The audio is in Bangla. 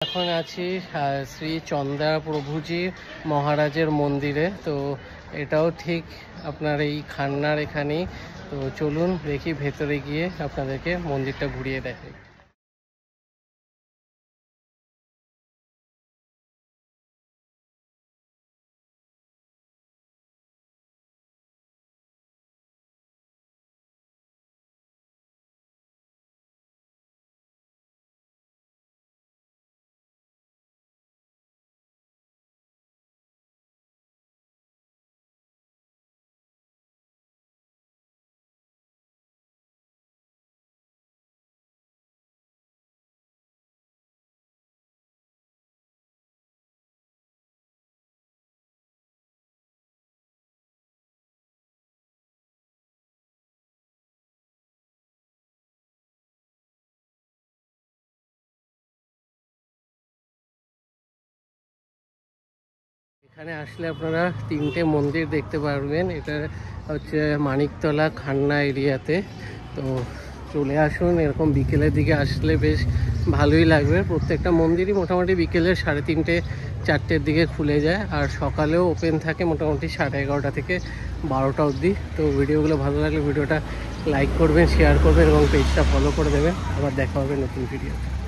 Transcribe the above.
এখন আছি শ্রী চন্দ্রা প্রভুজি মহারাজের মন্দিরে। তো এটাও ঠিক আপনার এই খান্নার এখানেই। তো চলুন দেখি ভেতরে গিয়ে আপনাদেরকে মন্দিরটা ঘুরিয়ে দেখাই। এখানে আসলে আপনারা তিনটে মন্দির দেখতে পারবেন। এটা হচ্ছে মানিকতলা খান্না এরিয়াতে। তো চলে আসুন, এরকম বিকেলের দিকে আসলে বেশ ভালোই লাগবে। প্রত্যেকটা মন্দিরই মোটামুটি বিকেলের 3:30 4টের দিকে খুলে যায়, আর সকালেও ওপেন থাকে মোটামুটি 11:30 থেকে 12টা অবধি। তো ভিডিওগুলো ভালো লাগলে ভিডিওটা লাইক করবেন, শেয়ার করবেন এবং পেজটা ফলো করে দেবেন। আবার দেখা হবে নতুন ভিডিওতে।